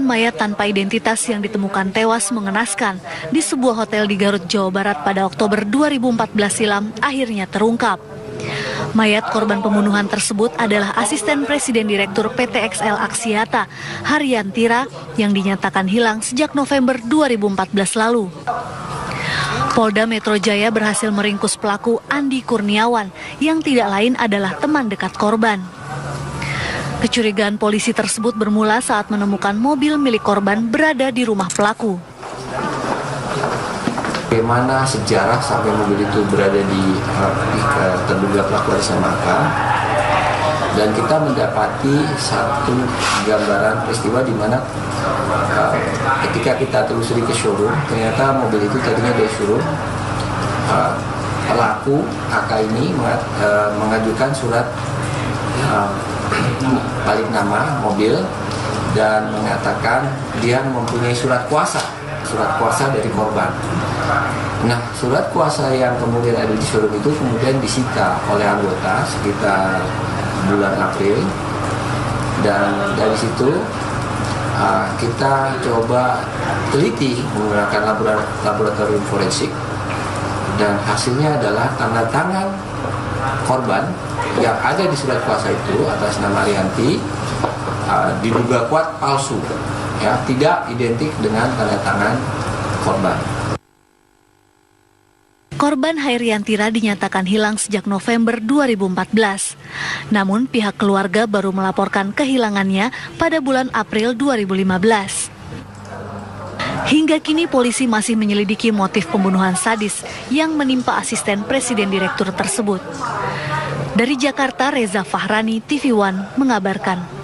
Potongan mayat tanpa identitas yang ditemukan tewas mengenaskan di sebuah hotel di Garut, Jawa Barat pada Oktober 2014 silam akhirnya terungkap. Mayat korban pembunuhan tersebut adalah asisten Presiden Direktur PT XL Axiata, Haryantira, yang dinyatakan hilang sejak November 2014 lalu. Polda Metro Jaya berhasil meringkus pelaku Andi Kurniawan yang tidak lain adalah teman dekat korban. Kecurigaan polisi tersebut bermula saat menemukan mobil milik korban berada di rumah pelaku. Bagaimana sejarah sampai mobil itu berada di terduga pelaku SMK, dan kita mendapati satu gambaran peristiwa di mana ketika kita telusuri ke showroom, ternyata mobil itu tadinya dari showroom. Pelaku AK ini mengajukan surat balik nama mobil dan mengatakan dia mempunyai surat kuasa dari korban. Nah, surat kuasa yang kemudian ada di showroom itu kemudian disita oleh anggota sekitar bulan April, dan dari situ kita coba teliti menggunakan laboratorium forensik, dan hasilnya adalah tanda tangan korban yang ada di surat kuasa itu atas nama Arianti diduga kuat palsu, ya, tidak identik dengan tanda tangan korban. Korban Haryantira dinyatakan hilang sejak November 2014. Namun pihak keluarga baru melaporkan kehilangannya pada bulan April 2015. Hingga kini polisi masih menyelidiki motif pembunuhan sadis yang menimpa asisten Presiden Direktur tersebut. Dari Jakarta, Reza Fahrani, TV One mengabarkan.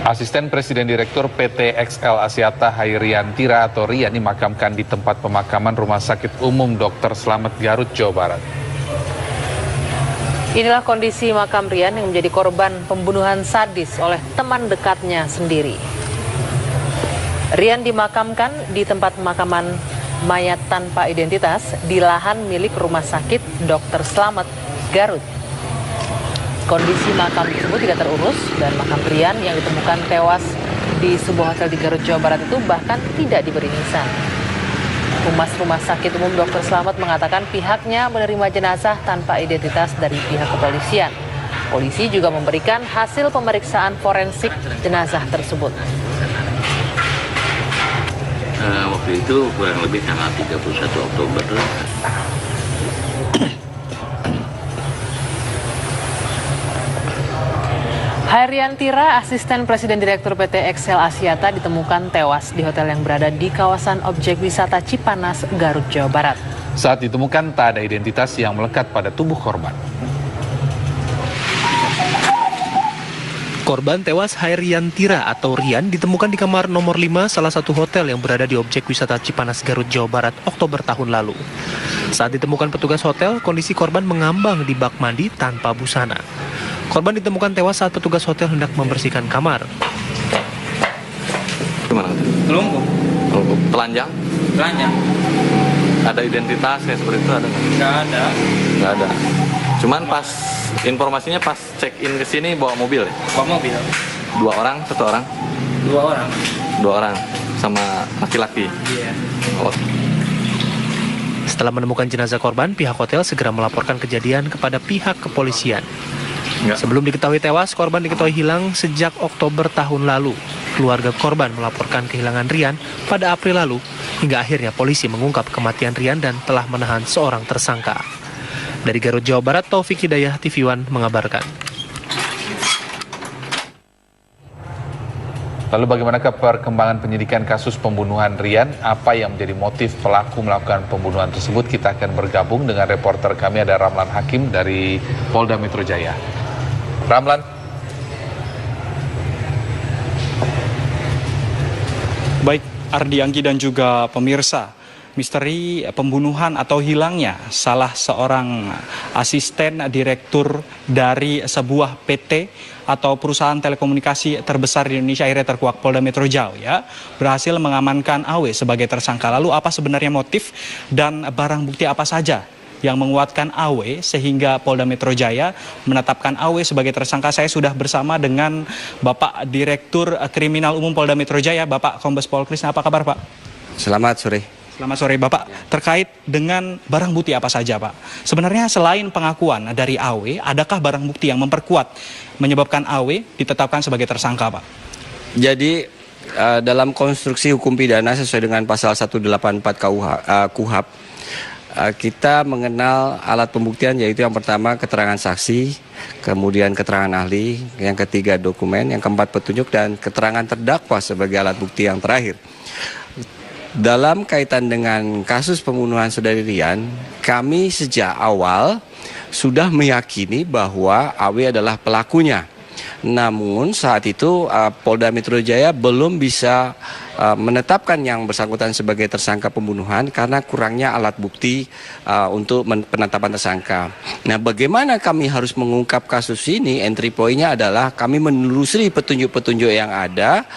Asisten Presiden Direktur PT XL Axiata Haryantira atau Rian dimakamkan di tempat pemakaman Rumah Sakit Umum Dr. Slamet Garut, Jawa Barat. Inilah kondisi makam Rian yang menjadi korban pembunuhan sadis oleh teman dekatnya sendiri. Rian dimakamkan di tempat pemakaman mayat tanpa identitas di lahan milik Rumah Sakit Dr. Slamet Garut. Kondisi makam tersebut tidak terurus dan makam Rian yang ditemukan tewas di sebuah hotel di Garut, Jawa Barat itu bahkan tidak diberi nisan. Humas Rumah Sakit Umum Dr. Slamet mengatakan pihaknya menerima jenazah tanpa identitas dari pihak kepolisian. Polisi juga memberikan hasil pemeriksaan forensik jenazah tersebut. Waktu itu kurang lebih tanggal 31 Oktober. Haryantira, asisten Presiden Direktur PT XL Axiata, ditemukan tewas di hotel yang berada di kawasan objek wisata Cipanas, Garut, Jawa Barat. Saat ditemukan tak ada identitas yang melekat pada tubuh korban. Korban tewas Haryantira atau Rian ditemukan di kamar nomor 5 salah satu hotel yang berada di objek wisata Cipanas, Garut, Jawa Barat, Oktober tahun lalu. Saat ditemukan petugas hotel, kondisi korban mengambang di bak mandi tanpa busana. Korban ditemukan tewas saat petugas hotel hendak membersihkan kamar. Gimana? Telungkup. Telanjang? Telanjang. Ada identitasnya seperti itu ada? Nggak ada. Cuman pas informasinya pas check in ke sini bawa mobil ya? Bawa mobil. 2 orang, 1 orang? 2 orang. 2 orang sama laki-laki. Iya. Oh. Setelah menemukan jenazah korban, pihak hotel segera melaporkan kejadian kepada pihak kepolisian. Sebelum diketahui tewas, korban diketahui hilang sejak Oktober tahun lalu. Keluarga korban melaporkan kehilangan Rian pada April lalu, hingga akhirnya polisi mengungkap kematian Rian dan telah menahan seorang tersangka. Dari Garut, Jawa Barat, Taufik Hidayah, TV One mengabarkan. Lalu bagaimanakah perkembangan penyidikan kasus pembunuhan Rian? Apa yang menjadi motif pelaku melakukan pembunuhan tersebut? Kita akan bergabung dengan reporter kami, ada Ramlan Hakim dari Polda Metro Jaya. Ramlan. Baik, Ardi, Anggi dan juga pemirsa, misteri pembunuhan atau hilangnya salah seorang asisten direktur dari sebuah PT atau perusahaan telekomunikasi terbesar di Indonesia akhirnya terkuak. Polda Metro Jaya berhasil mengamankan AW sebagai tersangka. Lalu apa sebenarnya motif dan barang bukti apa saja yang menguatkan AW sehingga Polda Metro Jaya menetapkan AW sebagai tersangka. Saya sudah bersama dengan Bapak Direktur Kriminal Umum Polda Metro Jaya, Bapak Kombes Pol Krisna. Apa kabar, Pak? Selamat sore. Selamat sore, Bapak. Terkait dengan barang bukti apa saja, Pak? Sebenarnya selain pengakuan dari AW, adakah barang bukti yang memperkuat menyebabkan AW ditetapkan sebagai tersangka, Pak? Jadi dalam konstruksi hukum pidana sesuai dengan pasal 184 KUHP, kita mengenal alat pembuktian, yaitu yang pertama keterangan saksi, kemudian keterangan ahli, yang ketiga dokumen, yang keempat petunjuk, dan keterangan terdakwa sebagai alat bukti yang terakhir. Dalam kaitan dengan kasus pembunuhan Saudari Rian, kami sejak awal sudah meyakini bahwa AW adalah pelakunya. Namun saat itu Polda Metro Jaya belum bisa menetapkan yang bersangkutan sebagai tersangka pembunuhan karena kurangnya alat bukti untuk penetapan tersangka. Nah, bagaimana kami harus mengungkap kasus ini? Entry point-nya adalah kami menelusuri petunjuk-petunjuk yang ada.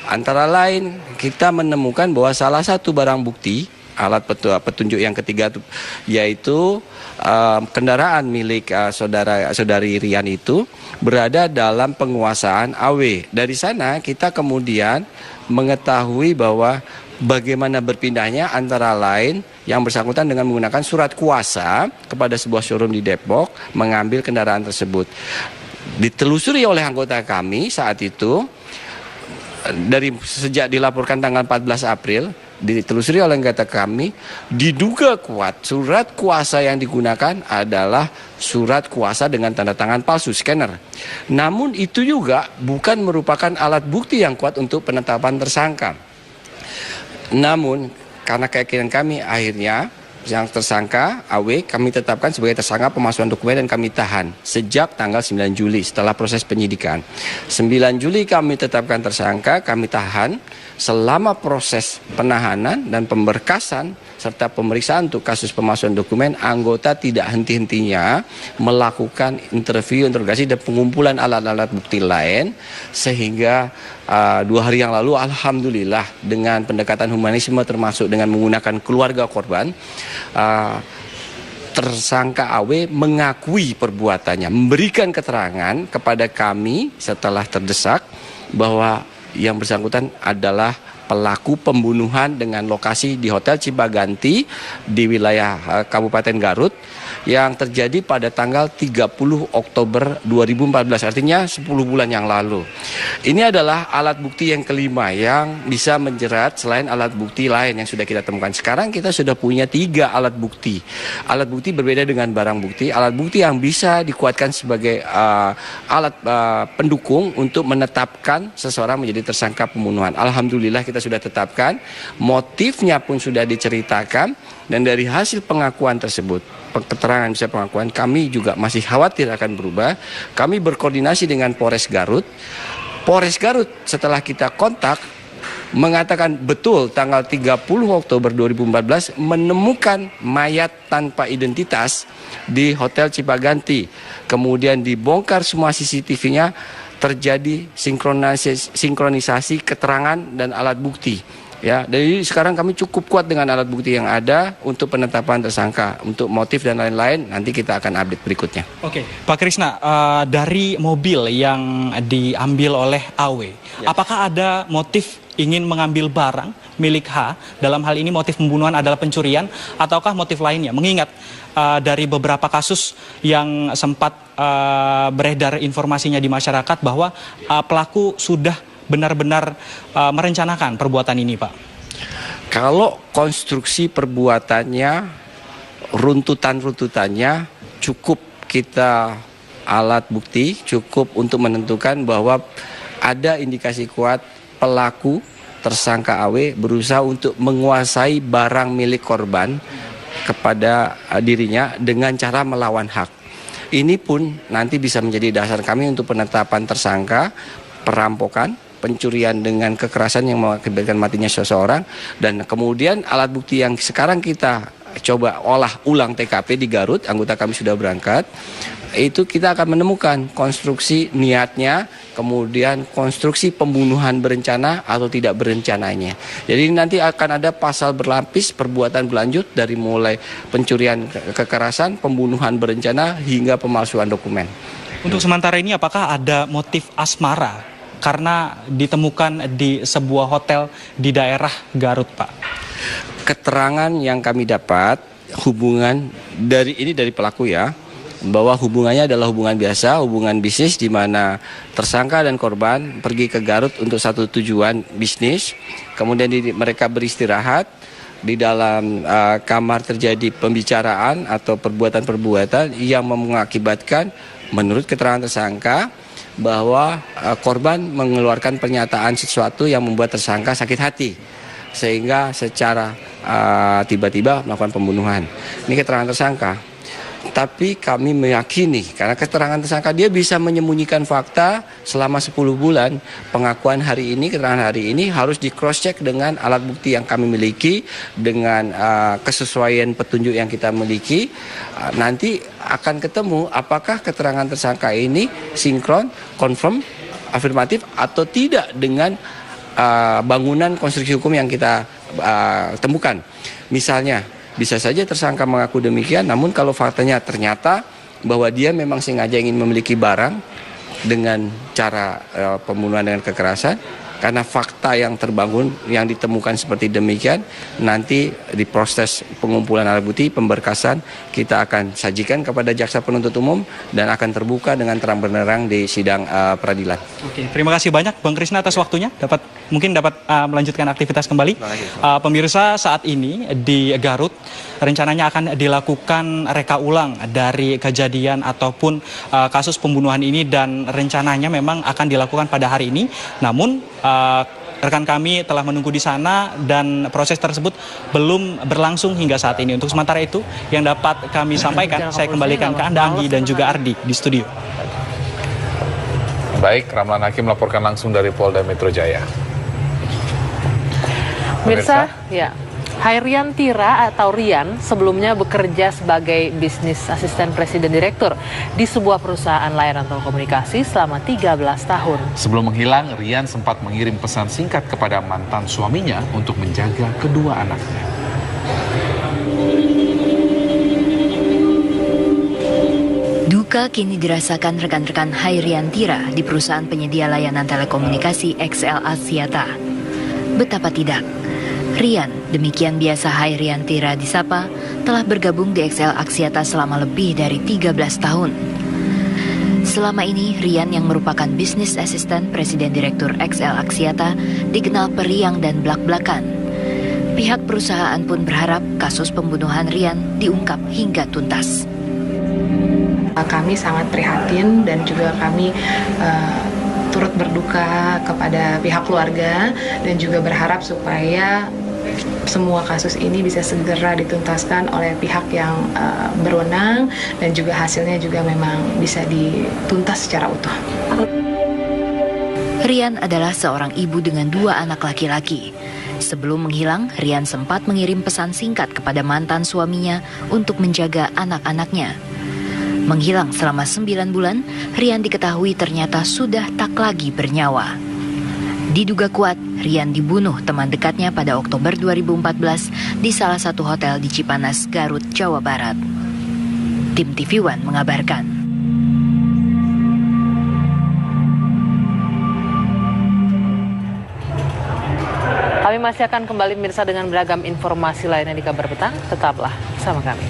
Antara lain kita menemukan bahwa salah satu barang bukti alat petunjuk yang ketiga yaitu kendaraan milik saudari Rian itu berada dalam penguasaan AW. Dari sana kita kemudian mengetahui bahwa bagaimana berpindahnya antara lain yang bersangkutan dengan menggunakan surat kuasa kepada sebuah showroom di Depok mengambil kendaraan tersebut. Ditelusuri oleh anggota kami saat itu dari sejak dilaporkan tanggal 14 April ditelusuri oleh anggota kami, diduga kuat surat kuasa yang digunakan adalah surat kuasa dengan tanda tangan palsu, scanner. Namun itu juga bukan merupakan alat bukti yang kuat untuk penetapan tersangka. Namun karena keyakinan kami, akhirnya yang tersangka AW kami tetapkan sebagai tersangka pemalsuan dokumen dan kami tahan sejak tanggal 9 Juli setelah proses penyidikan. 9 Juli kami tetapkan tersangka, kami tahan selama proses penahanan dan pemberkasan serta pemeriksaan untuk kasus pemalsuan dokumen. Anggota tidak henti-hentinya melakukan interview, interogasi dan pengumpulan alat-alat bukti lain sehingga 2 hari yang lalu alhamdulillah dengan pendekatan humanisme termasuk dengan menggunakan keluarga korban, tersangka AW mengakui perbuatannya, memberikan keterangan kepada kami setelah terdesak bahwa yang bersangkutan adalah pelaku pembunuhan dengan lokasi di Hotel Cipaganti di wilayah Kabupaten Garut yang terjadi pada tanggal 30 Oktober 2014, artinya 10 bulan yang lalu. Ini adalah alat bukti yang kelima yang bisa menjerat selain alat bukti lain yang sudah kita temukan. Sekarang kita sudah punya 3 alat bukti. Alat bukti berbeda dengan barang bukti. Alat bukti yang bisa dikuatkan sebagai alat pendukung untuk menetapkan seseorang menjadi tersangka pembunuhan. Alhamdulillah kita sudah tetapkan, motifnya pun sudah diceritakan, dan dari hasil pengakuan tersebut, keterangan bisa pengakuan, kami juga masih khawatir akan berubah. Kami berkoordinasi dengan Polres Garut. Polres Garut setelah kita kontak mengatakan betul tanggal 30 Oktober 2014 menemukan mayat tanpa identitas di Hotel Cipaganti. Kemudian dibongkar semua CCTV-nya, terjadi sinkronisasi keterangan dan alat bukti. Ya, jadi sekarang kami cukup kuat dengan alat bukti yang ada untuk penetapan tersangka. Untuk motif dan lain-lain nanti kita akan update berikutnya. Oke, Pak Krisna, dari mobil yang diambil oleh AW, apakah ada motif ingin mengambil barang milik H? Dalam hal ini motif pembunuhan adalah pencurian ataukah motif lainnya? Mengingat dari beberapa kasus yang sempat beredar informasinya di masyarakat bahwa pelaku sudah benar-benar merencanakan perbuatan ini, Pak. Kalau konstruksi perbuatannya, runtutannya cukup kita alat bukti, cukup untuk menentukan bahwa ada indikasi kuat pelaku tersangka AW berusaha untuk menguasai barang milik korban kepada dirinya dengan cara melawan hak. Ini pun nanti bisa menjadi dasar kami untuk penetapan tersangka perampokan, pencurian dengan kekerasan yang mengakibatkan matinya seseorang, dan kemudian alat bukti yang sekarang kita coba olah ulang TKP di Garut, anggota kami sudah berangkat. itu kita akan menemukan konstruksi niatnya, kemudian konstruksi pembunuhan berencana atau tidak berencananya. Jadi nanti akan ada pasal berlapis perbuatan berlanjut dari mulai pencurian kekerasan, pembunuhan berencana hingga pemalsuan dokumen. Untuk sementara ini apakah ada motif asmara karena ditemukan di sebuah hotel di daerah Garut, Pak? Keterangan yang kami dapat hubungan dari pelaku ya, bahwa hubungannya adalah hubungan biasa, hubungan bisnis di mana tersangka dan korban pergi ke Garut untuk satu tujuan bisnis. Kemudian mereka beristirahat, di dalam kamar terjadi pembicaraan atau perbuatan-perbuatan yang mengakibatkan menurut keterangan tersangka bahwa korban mengeluarkan pernyataan sesuatu yang membuat tersangka sakit hati sehingga secara tiba-tiba melakukan pembunuhan. Ini keterangan tersangka. Tapi kami meyakini karena keterangan tersangka dia bisa menyembunyikan fakta selama 10 bulan. Pengakuan hari ini, keterangan hari ini harus di cross check dengan alat bukti yang kami miliki, dengan kesesuaian petunjuk yang kita miliki. Nanti akan ketemu apakah keterangan tersangka ini sinkron, confirm, afirmatif atau tidak dengan bangunan konstruksi hukum yang kita temukan. Misalnya bisa saja tersangka mengaku demikian, namun kalau faktanya ternyata bahwa dia memang sengaja ingin memiliki barang dengan cara pembunuhan dengan kekerasan, karena fakta yang terbangun, yang ditemukan seperti demikian, nanti di proses pengumpulan alat bukti, pemberkasan, kita akan sajikan kepada jaksa penuntut umum dan akan terbuka dengan terang benderang di sidang peradilan. Oke, terima kasih banyak Bang Krisna atas waktunya. Mungkin dapat melanjutkan aktivitas kembali. Pemirsa, saat ini di Garut rencananya akan dilakukan reka ulang dari kejadian ataupun kasus pembunuhan ini dan rencananya memang akan dilakukan pada hari ini. Namun rekan kami telah menunggu di sana dan proses tersebut belum berlangsung hingga saat ini. Untuk sementara itu yang dapat kami sampaikan, saya kembalikan ke Anda Anggi dan juga Ardi di studio. Baik, Ramlan Hakim melaporkan langsung dari Polda Metro Jaya. Pemirsa, ya. Hairian Tira atau Rian sebelumnya bekerja sebagai bisnis asisten presiden direktur di sebuah perusahaan layanan telekomunikasi selama 13 tahun. Sebelum menghilang, Rian sempat mengirim pesan singkat kepada mantan suaminya untuk menjaga kedua anaknya. Duka kini dirasakan rekan-rekan Hairian Tira di perusahaan penyedia layanan telekomunikasi XL Axiata. Betapa tidak, Rian, demikian biasa Hairian Tira disapa, telah bergabung di XL Axiata selama lebih dari 13 tahun. Selama ini, Rian yang merupakan bisnis asisten presiden direktur XL Axiata dikenal periang dan blak-blakan. Pihak perusahaan pun berharap kasus pembunuhan Rian diungkap hingga tuntas. Kami sangat prihatin dan juga kami turut berduka kepada pihak keluarga dan juga berharap supaya semua kasus ini bisa segera dituntaskan oleh pihak yang berwenang dan juga hasilnya juga memang bisa dituntas secara utuh. Rian adalah seorang ibu dengan 2 anak laki-laki. Sebelum menghilang, Rian sempat mengirim pesan singkat kepada mantan suaminya untuk menjaga anak-anaknya. Menghilang selama 9 bulan, Rian diketahui ternyata sudah tak lagi bernyawa. Diduga kuat, Rian dibunuh teman dekatnya pada Oktober 2014 di salah satu hotel di Cipanas, Garut, Jawa Barat. Tim TV One mengabarkan. Kami masih akan kembali pemirsa dengan beragam informasi lainnya di Kabar Petang. Tetaplah bersama kami.